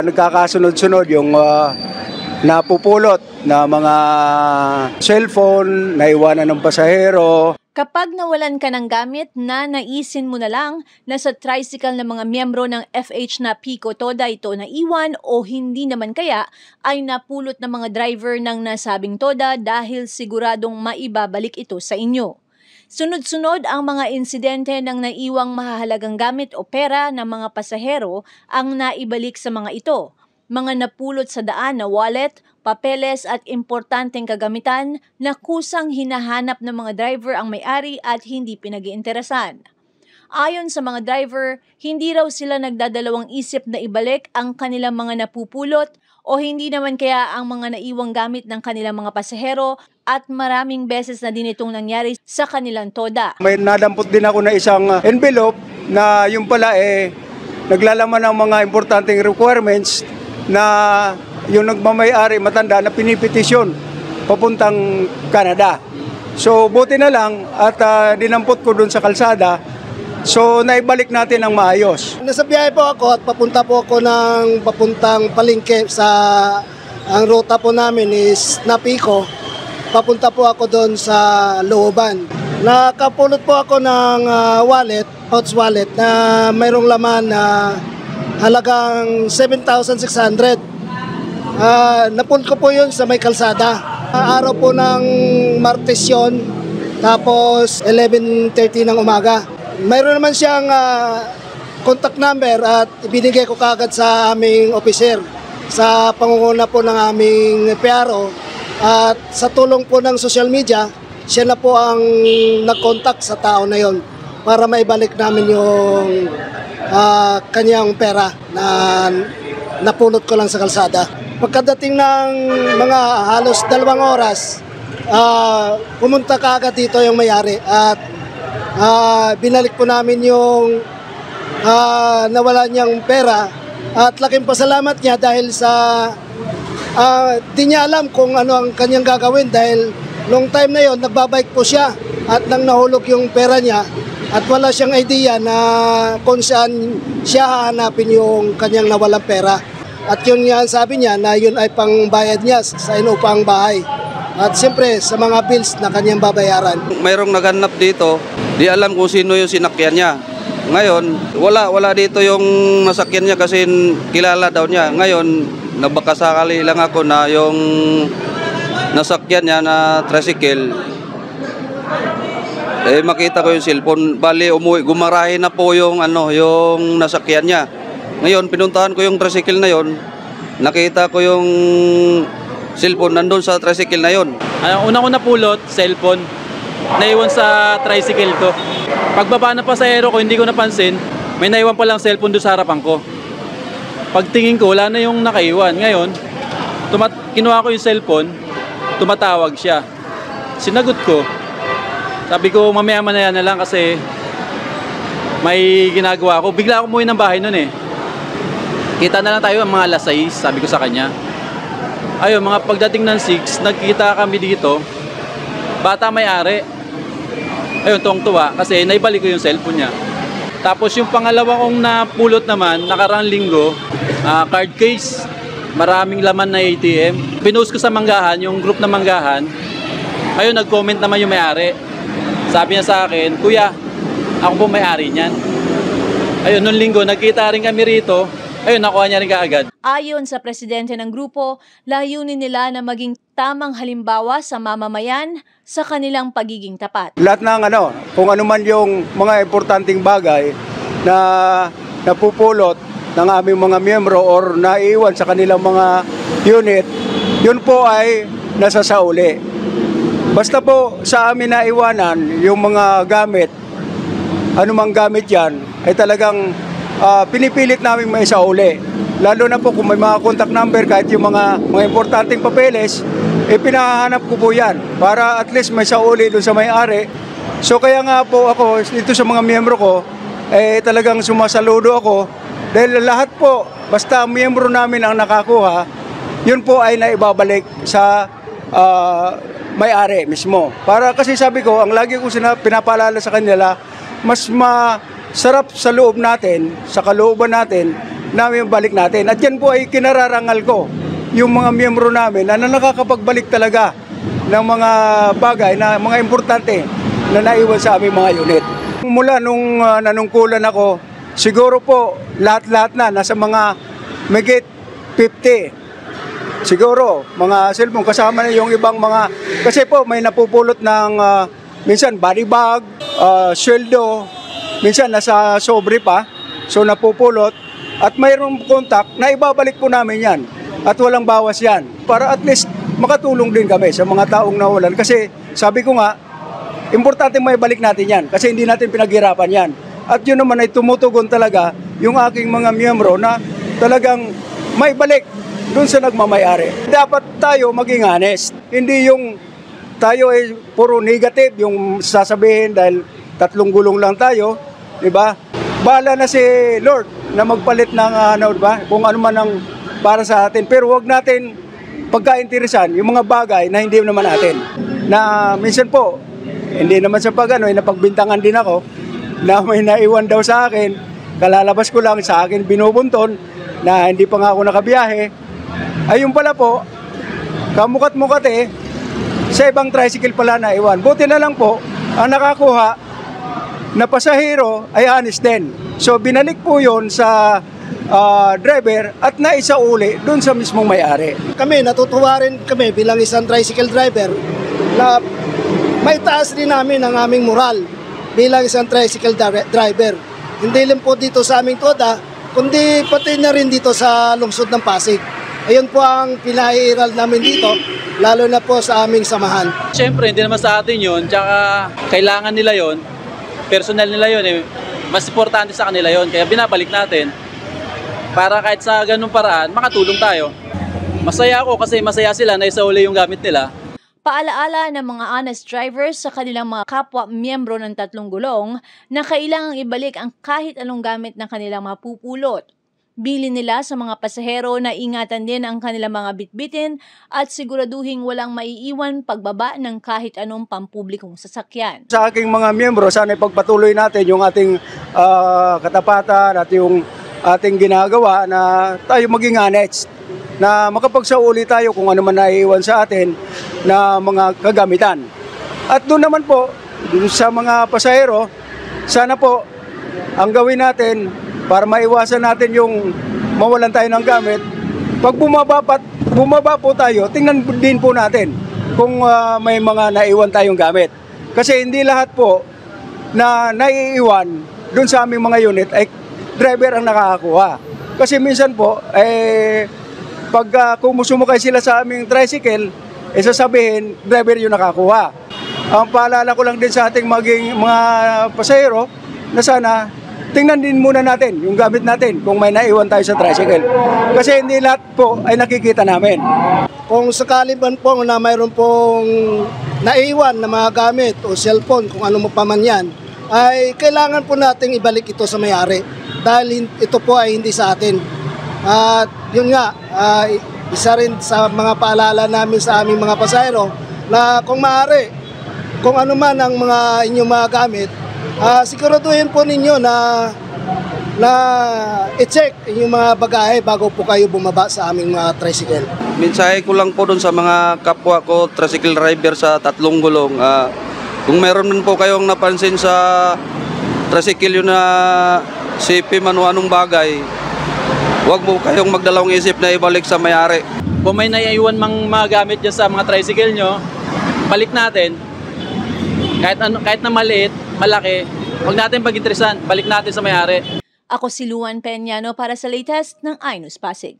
Nagkakasunod-sunod yung napupulot na mga cellphone, naiwanan ng pasahero. Kapag nawalan ka ng gamit na naisin mo na lang na sa tricycle ng mga miyembro ng FH na Pico Toda ito naiwan o hindi naman kaya ay napulot ng mga driver ng nasabing Toda dahil siguradong maibabalik ito sa inyo. Sunod-sunod ang mga insidente ng naiwang mahahalagang gamit o pera ng mga pasahero ang naibalik sa mga ito. Mga napulot sa daan na wallet, papeles at importanteng kagamitan na kusang hinahanap ng mga driver ang may-ari at hindi pinag-iinteresan. Ayon sa mga driver, hindi raw sila nagdadalawang isip na ibalik ang kanilang mga napupulot o hindi naman kaya ang mga naiwang gamit ng kanilang mga pasahero at maraming beses na din itong nangyari sa kanilang Toda. May nadampot din ako na isang envelope na yung pala naglalaman ng mga importanteng requirements na yung nagmamay-ari matanda na pinipetisyon papuntang Canada. So buti na lang at dinampot ko dun sa kalsada. So naibalik natin ang maayos. Nasa biyahe po ako at papunta po ako ng papuntang Palengke ang ruta po namin is Napico. Papunta po ako doon sa Looban. Nakapulot po ako ng pouch wallet na mayroong laman na halagang 7,600. Napulot ko po yun sa may kalsada. Araw po ng Martes yun, tapos 11:30 ng umaga. Mayroon naman siyang contact number at ibinigay ko kagad sa aming officer sa pangunguna po ng aming PRO at sa tulong po ng social media, siya na po ang nag-contact sa tao na yon para maibalik namin yung kanyang pera na napulot ko lang sa kalsada. Pagkadating ng mga halos 2 oras, pumunta kaagad dito yung may-ari at binalik po namin yung nawala niyang pera at laking pasalamat niya dahil sa di niya alam kung ano ang kanyang gagawin dahil nung time na yon nagbabike po siya at nang nahulog yung pera niya at wala siyang idea na kung saan siya hahanapin yung kanyang nawalang pera. At yun nga sabi niya na yun ay pangbayad niya sa inupang bahay. At siyempre sa mga bills na kanyang babayaran. Mayroong naghanap dito, di alam kung sino yung sinakyan niya. Ngayon, wala dito yung nasakyan niya kasi kilala daw niya. Ngayon, nabakasakali lang ako na yung nasakyan niya na tricycle, makita ko yung cellphone. Bali, gumarahe na po yung nasakyan niya. Ngayon, pinuntahan ko yung tricycle na yon, nakita ko yung cellphone nandun sa tricycle na yon. Ang unang napulot, cellphone, naiwan sa tricycle ko. Pagbaba na pasahero ko, hindi ko napansin, may naiwan palang cellphone doon sa harapan ko. Pagtingin ko, wala na yung nakaiwan. Ngayon, kinuha ko yung cellphone, tumatawag siya. Sinagot ko. Sabi ko, mamaya na lang kasi may ginagawa ko. Bigla ako umuwi ng bahay nun Kita na lang tayo ang mga alas 6, sabi ko sa kanya. Ayun, mga pagdating ng 6, nagkita kami dito. Bata may-ari. Ayun, tuwang-tuwa kasi naibalik ko yung cellphone niya. Tapos yung pangalawa kong napulot naman, nakaraang linggo, card case. Maraming laman na ATM. Pinost ko sa Manggahan, yung group na Manggahan. Ayun, nag-comment naman yung may-ari. Sabi niya sa akin, "Kuya, ako po may-ari niyan." Ayun, nung linggo, nagkita rin kami rito. Ayun, nakuha niya rin kaagad. Ayon sa presidente ng grupo, layunin nila na maging tamang halimbawa sa mamamayan sa kanilang pagiging tapat. Lahat ng kung ano man yung mga importanteng bagay na napupulot ng aming mga miyembro or naiwan sa kanilang mga unit, yun po ay nasasauli. Basta po sa amin naiwanan yung mga gamit, anumang gamit yan, ay talagang pinipilit namin may sauli. Lalo na po kung may mga contact number, kahit yung mga importanteng papeles, pinahanap ko po yan para at least may sauli doon sa may-ari. So kaya nga po ako, dito sa mga miyembro ko, talagang sumasaludo ako dahil lahat po, basta miyembro namin ang nakakuha, yun po ay naibabalik sa may-ari mismo. Para kasi sabi ko, ang lagi ko pinapaalala sa kanila, mas masarap sa loob natin, sa kalooban natin, namin balik natin. At yan po ay kinararangal ko yung mga miyembro namin na nakakapagbalik talaga ng mga bagay na mga importante na naiwan sa aming mga unit. Mula nung nanungkulan ako, siguro po lahat-lahat na nasa mga megit 50. Siguro mga cellphone kasama na yung ibang mga, kasi po may napupulot ng minsan body bag, sweldo, minsan nasa sobre pa, so napupulot at mayroong contact na ibabalik po namin yan at walang bawas yan para at least makatulong din kami sa mga taong nawalan kasi sabi ko nga, importante may balik natin yan kasi hindi natin pinaghirapan yan. At yun naman ay tumutugon talaga yung aking mga miyembro na talagang may balik dun sa nagmamayari. Dapat tayo maging honest. Hindi yung tayo ay puro negative, yung sasabihin dahil 3 gulong lang tayo, di ba? Bahala na si Lord na magpalit ng diba? Kung ano man ang para sa atin. Pero wag natin pagkainteresan yung mga bagay na hindi naman natin. Na minsan po, hindi naman sa napagbintangan din ako na may naiwan daw sa akin. Kalalabas ko lang sa akin binubunton na hindi pa nga ako nakabiyahe. Ayun pala po, kamukat-mukat sa ibang tricycle pala naiwan. Buti na lang po, ang nakakuha na pasahero ay honest din. So binalik po yun sa driver at naisauli doon sa mismong may-ari. Kami, natutuwa rin kami bilang isang tricycle driver na may taas rin namin ang aming moral bilang isang tricycle driver. Hindi lang po dito sa aming Toda, kundi pati na rin dito sa lungsod ng Pasig. Ayun po ang pinairal namin dito, lalo na po sa aming samahan. Siyempre, hindi naman sa atin yun, tsaka kailangan nila yun, personal nila yun, mas importante sa kanila yun, kaya binabalik natin para kahit sa ganung paraan, makatulong tayo. Masaya ako kasi masaya sila na isauli yung gamit nila. Paalaala ng mga honest drivers sa kanilang mga kapwa miyembro ng 3 gulong na kailangang ibalik ang kahit anong gamit ng kanilang mapupulot. Bilin nila sa mga pasahero na ingatan din ang kanilang mga bitbitin at siguraduhing walang maiiwan pagbaba ng kahit anong pampublikong sasakyan. Sa aking mga miyembro, sana ipagpatuloy natin yung ating katapatan at yung ating ginagawa na tayo maging honest, na makapagsauli tayo kung ano man naiiwan sa atin na mga kagamitan. At doon naman po, doon sa mga pasahero, sana po ang gawin natin para maiwasan natin yung mawalan tayo ng gamit, pag bumaba po tayo, tingnan din po natin kung may mga naiwan tayong gamit. Kasi hindi lahat po na naiiwan doon sa aming mga unit ay driver ang nakakakuha. Kasi minsan po, pag sumakay sila sa aming tricycle, sasabihin, driver yung nakakuha. Ang paalala ko lang din sa ating mga pasahero na sana tingnan din muna natin yung gamit natin kung may naiwan tayo sa tricycle. Kasi hindi lahat po ay nakikita namin. Kung sakali man po na mayroon pong naiwan na mga gamit o cellphone, kung ano mo pa man yan, ay kailangan po nating ibalik ito sa may-ari dahil ito po ay hindi sa atin. At yun nga, isa rin sa mga paalala namin sa aming mga pasahero na kung maaari, kung ano man ang mga inyong mga gamit, siguraduhin po ninyo na i-check yung mga bagahe bago po kayo bumaba sa aming mga tricycle. Mensahe ko lang po dun sa mga kapwa ko, tricycle driver sa 3 gulong. Kung meron man po kayong napansin sa tricycle yun na CP man o anong bagay, huwag mo kayong magdalawang isip na ibalik sa may-ari. Kung may naiiwan mang mga gamit dyan sa mga tricycle nyo, balik natin. Kahit na maliit, malaki, huwag natin pag-interesan, balik natin sa may-ari. Ako si Luan Peñano para sa latest ng iNews Pasig.